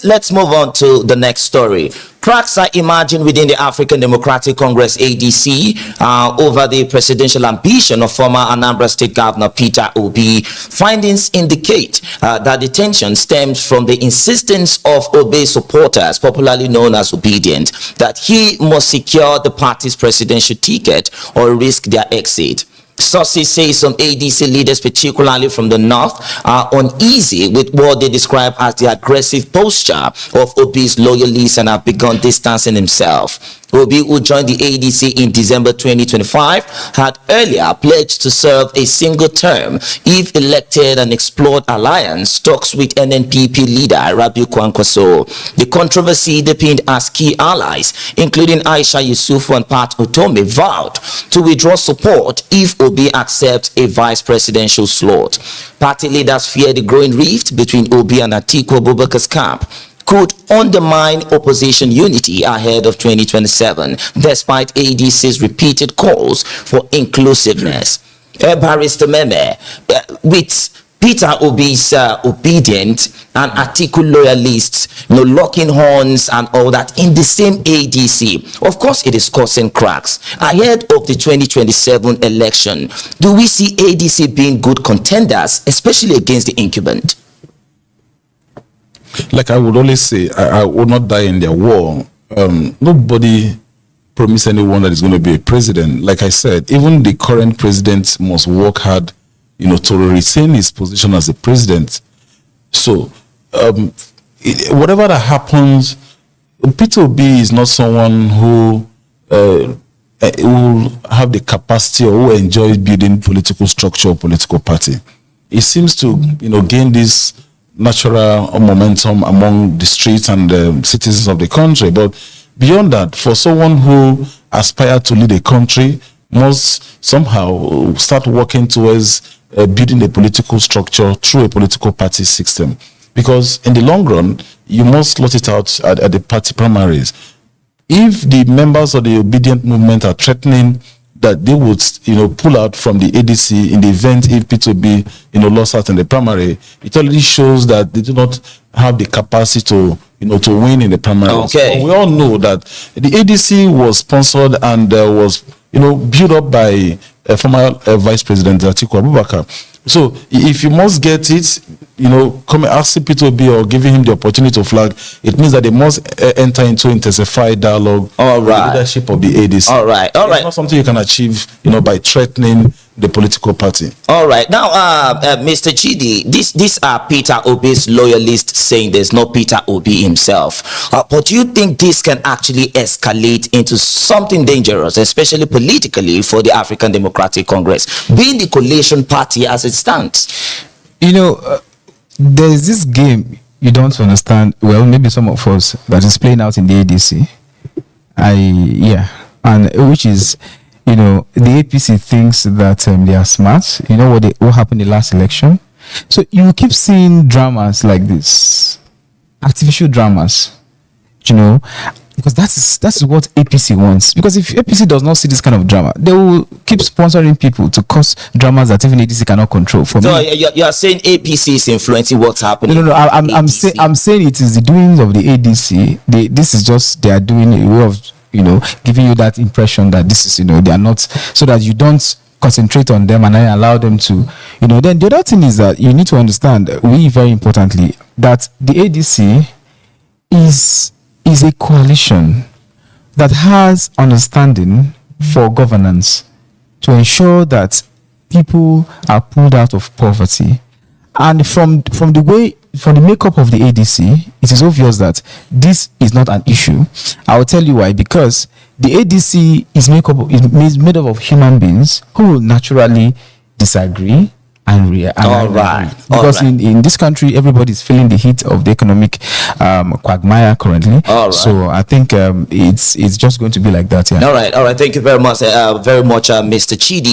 Let's move on to the next story. Cracks are emerging within the African Democratic Congress ADC over the presidential ambition of former Anambra State Governor Peter Obi. Findings indicate that the tension stems from the insistence of Obi supporters, popularly known as Obidients, that he must secure the party's presidential ticket or risk their exit. Sources say some ADC leaders, particularly from the north, are uneasy with what they describe as the aggressive posture of Obi's loyalists and have begun distancing himself. Obi, who joined the ADC in December 2025, had earlier pledged to serve a single term if elected and explored alliance talks with NNPP leader Rabiu Kwankwaso. The controversy deepened as key allies, including Aisha Yusufu and Pat Otome, vowed to withdraw support if Obi accepts a vice presidential slot. Party leaders fear the growing rift between Obi and Atiku Abubakar's camp could undermine opposition unity ahead of 2027, despite ADC's repeated calls for inclusiveness. Barrister Meme, with Peter Obi's Obidients and Atiku loyalists, locking horns and all that in the same ADC, of course it is causing cracks. Ahead of the 2027 election, do we see ADC being good contenders, especially against the incumbent? Like I would always say, I would not die in their war. Nobody promised anyone that is going to be a president. Like I said, even the current president must work hard, to retain his position as a president. So, whatever that happens, Peter Obi is not someone who will have the capacity or who enjoys building political structure or political party. He seems to, gain this natural momentum among the streets and the citizens of the country. But beyond that, for someone who aspires to lead a country, must somehow start working towards building a political structure through a political party system. Because in the long run, you must slot it out at the party primaries. If the members of the Obedient movement are threatening that they would, pull out from the ADC in the event if Peter Obi, lost out in the primary, it already shows that they do not have the capacity to, to win in the primary. Okay. So we all know that the ADC was sponsored and was, built up by former Vice President Atiku Abubakar. So if you must get it, come asking Peter Obi or giving him the opportunity to flag, it means that they must enter into intensified dialogue with the leadership of the ADC. All right. It's not something you can achieve, by threatening the political party. All right. Now, Mr. Chidi, these are Peter Obi's loyalists saying there's no Peter Obi himself. But do you think this can actually escalate into something dangerous, especially politically, for the African Democratic Congress, being the coalition party as it stands? There's this game you don't understand. Well, maybe some of us that is playing out in the ADC. And which is, the APC thinks that they are smart. What happened in the last election. So you keep seeing dramas like this, artificial dramas, because that's what APC wants. Because if APC does not see this kind of drama, they will keep sponsoring people to cause dramas that even ADC cannot control. So you are saying APC is influencing what's happening? No. I'm saying it is the doings of the ADC. This is just they are doing a way of giving you that impression that this is they are not, so that you don't concentrate on them and I allow them to Then the other thing is that you need to understand, very importantly, that the ADC is a coalition that has understanding for governance to ensure that people are pulled out of poverty. And from the makeup of the ADC, it is obvious that this is not an issue. I will tell you why. Because the ADC is made up of human beings who will naturally disagree and react. Because in this country, everybody is feeling the heat of the economic quagmire currently. So I think it's just going to be like that. Yeah. All right. Thank you very much, Mr. Chidi.